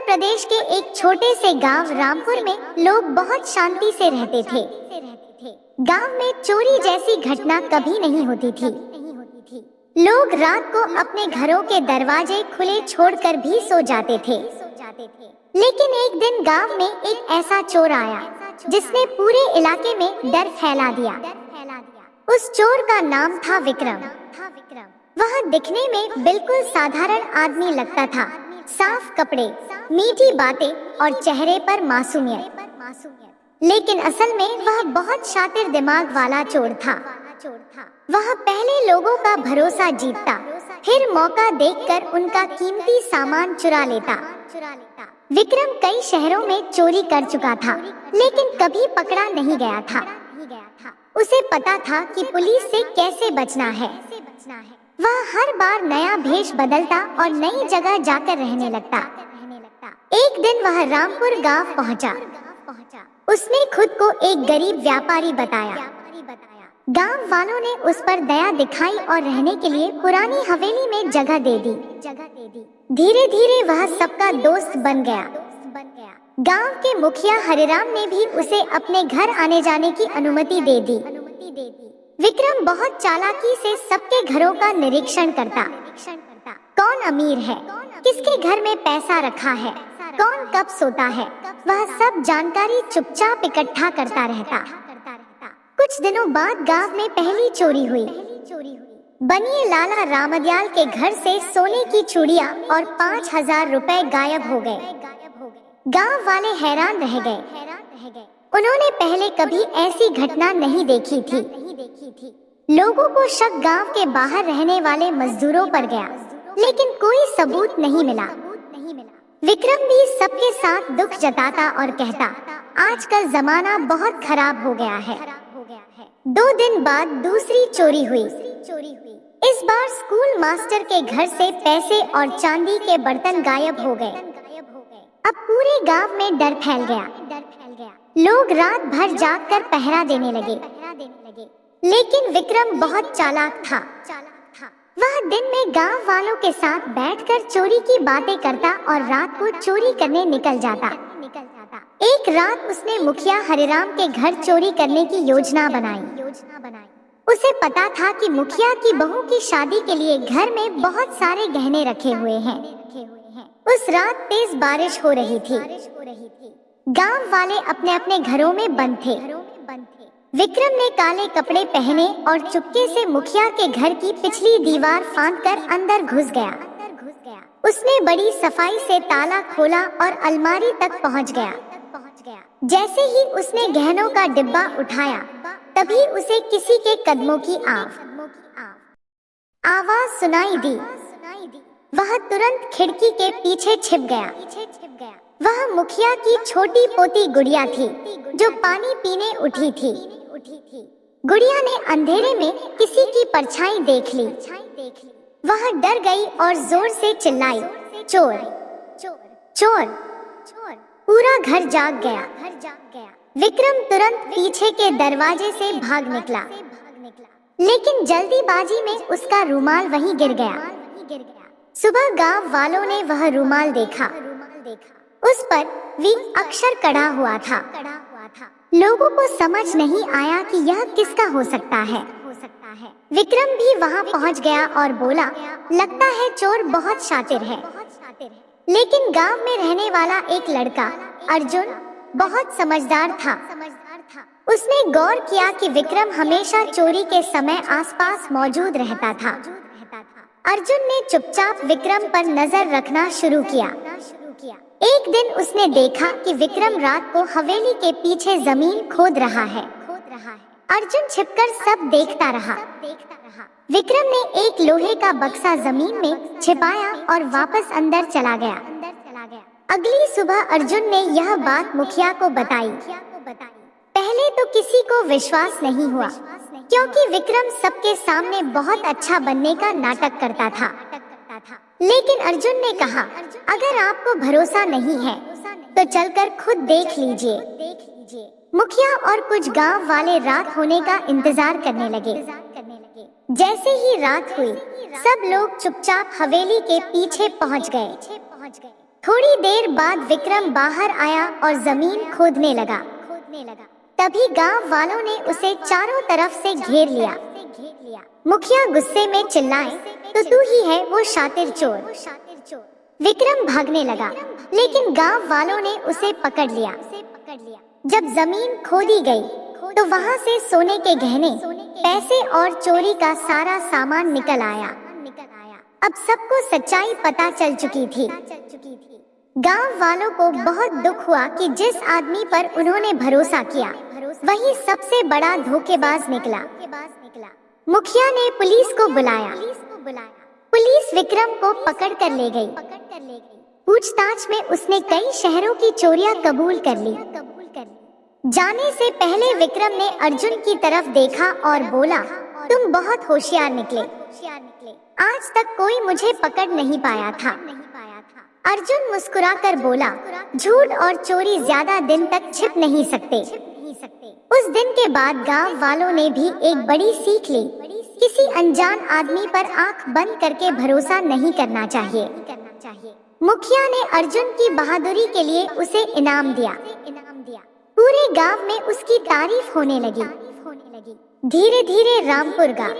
प्रदेश के एक छोटे से गांव रामपुर में लोग बहुत शांति से रहते थे। गांव में चोरी जैसी घटना कभी नहीं होती थी। लोग रात को अपने घरों के दरवाजे खुले छोड़कर भी सो जाते थे। लेकिन एक दिन गांव में एक ऐसा चोर आया जिसने पूरे इलाके में डर फैला दिया। उस चोर का नाम था विक्रम। वह दिखने में बिल्कुल साधारण आदमी लगता था। साफ कपड़े, मीठी बातें और चेहरे पर मासूमियत। लेकिन असल में वह बहुत शातिर दिमाग वाला चोर था। वह पहले लोगों का भरोसा जीतता, फिर मौका देखकर उनका कीमती सामान चुरा लेता। विक्रम कई शहरों में चोरी कर चुका था, लेकिन कभी पकड़ा नहीं गया था। उसे पता था कि पुलिस से कैसे बचना है। वह हर बार नया भेष बदलता और नई जगह जाकर रहने लगता। एक दिन वह रामपुर गांव पहुंचा। उसने खुद को एक गरीब व्यापारी बताया। गांव वालों ने उस पर दया दिखाई और रहने के लिए पुरानी हवेली में जगह दे दी। धीरे धीरे वह सबका दोस्त बन गया। गांव के मुखिया हरिराम ने भी उसे अपने घर आने जाने की अनुमति दे दी। विक्रम बहुत चालाकी से सबके घरों का निरीक्षण करता। कौन अमीर है, किसके घर में पैसा रखा है, कौन कब सोता है, वह सब जानकारी चुपचाप इकट्ठा करता रहता। कुछ दिनों बाद गांव में पहली चोरी हुई। बनिए लाला रामदयाल के घर से सोने की चूड़ियां और 5,000 रुपए गायब हो गए। गांव वाले हैरान रह गए। उन्होंने पहले कभी ऐसी घटना नहीं देखी थी। लोगों को शक गांव के बाहर रहने वाले मजदूरों पर गया, लेकिन कोई सबूत नहीं मिला। विक्रम भी सबके साथ दुख जताता और कहता, आजकल जमाना बहुत खराब हो गया है। 2 दिन बाद दूसरी चोरी हुई। इस बार स्कूल मास्टर के घर से पैसे और चांदी के बर्तन गायब हो गए। अब पूरे गांव में डर फैल गया। लोग रात भर जागकर पहरा देने लगे। लेकिन विक्रम बहुत चालाक था। वह दिन में गांव वालों के साथ बैठकर चोरी की बातें करता और रात को चोरी करने निकल जाता। एक रात उसने मुखिया हरिराम के घर चोरी करने की योजना बनाई। उसे पता था कि मुखिया की बहू की शादी के लिए घर में बहुत सारे गहने रखे हुए हैं। उस रात तेज बारिश हो रही थी। गांव वाले अपने अपने घरों में बंद थे। विक्रम ने काले कपड़े पहने और चुपके से मुखिया के घर की पिछली दीवार फांदकर अंदर घुस गया। उसने बड़ी सफाई से ताला खोला और अलमारी तक पहुंच गया। जैसे ही उसने गहनों का डिब्बा उठाया, तभी उसे किसी के कदमों की आवाज सुनाई दी। वह तुरंत खिड़की के पीछे छिप गया। वह मुखिया की छोटी पोती गुड़िया थी, जो पानी पीने उठी थी। गुड़िया ने अंधेरे में किसी की परछाई देख ली। वह डर गई और जोर से चिल्लाई, चोर, चोर। पूरा घर जाग गया। विक्रम तुरंत पीछे के दरवाजे से भाग निकला, लेकिन जल्दीबाजी में उसका रुमाल वहीं गिर गया। सुबह गांव वालों ने वह रुमाल देखा। उस पर वी अक्षर कढ़ा हुआ था। लोगों को समझ नहीं आया कि यह किसका हो सकता है। विक्रम भी वहां पहुंच गया और बोला, लगता है चोर बहुत शातिर है। लेकिन गांव में रहने वाला एक लड़का अर्जुन बहुत समझदार था। उसने गौर किया कि विक्रम हमेशा चोरी के समय आसपास मौजूद रहता था। अर्जुन ने चुपचाप विक्रम पर नजर रखना शुरू किया। एक दिन उसने देखा कि विक्रम रात को हवेली के पीछे जमीन खोद रहा है। अर्जुन छिपकर सब देखता रहा। विक्रम ने एक लोहे का बक्सा जमीन में छिपाया और वापस अंदर चला गया। अगली सुबह अर्जुन ने यह बात मुखिया को बताई। पहले तो किसी को विश्वास नहीं हुआ, क्योंकि विक्रम सबके सामने बहुत अच्छा बनने का नाटक करता था। लेकिन अर्जुन ने कहा, अगर आपको भरोसा नहीं है तो चलकर खुद देख लीजिए। मुखिया और कुछ गांव वाले रात होने का इंतजार करने लगे। जैसे ही रात हुई, सब लोग चुपचाप हवेली के पीछे पहुंच गए। थोड़ी देर बाद विक्रम बाहर आया और जमीन खोदने लगा। तभी गांव वालों ने उसे चारों तरफ से घेर लिया। मुखिया गुस्से में चिल्लाए, तो तू ही है वो शातिर चोर। विक्रम भागने लगा, लेकिन गांव वालों ने उसे पकड़ लिया। जब जमीन खोदी गई, तो वहां से सोने के गहने, पैसे और चोरी का सारा सामान निकल आया। अब सबको सच्चाई पता चल चुकी थी। गांव वालों को बहुत दुख हुआ कि जिस आदमी पर उन्होंने भरोसा किया, वही सबसे बड़ा धोखेबाज निकला। मुखिया ने पुलिस को बुलाया। पुलिस विक्रम को पकड़ कर ले गई। पूछताछ में उसने कई शहरों की चोरियां कबूल कर ली। जाने से पहले विक्रम ने अर्जुन की तरफ देखा और बोला, तुम बहुत होशियार निकले। आज तक कोई मुझे पकड़ नहीं पाया था। अर्जुन मुस्कुराकर बोला, झूठ और चोरी ज्यादा दिन तक छिप नहीं सकते। उस दिन के बाद गांव वालों ने भी एक बड़ी सीख ली। किसी अनजान आदमी पर आंख बंद करके भरोसा नहीं करना चाहिए। मुखिया ने अर्जुन की बहादुरी के लिए उसे इनाम दिया। पूरे गांव में उसकी तारीफ होने लगी। धीरे धीरे रामपुर गांव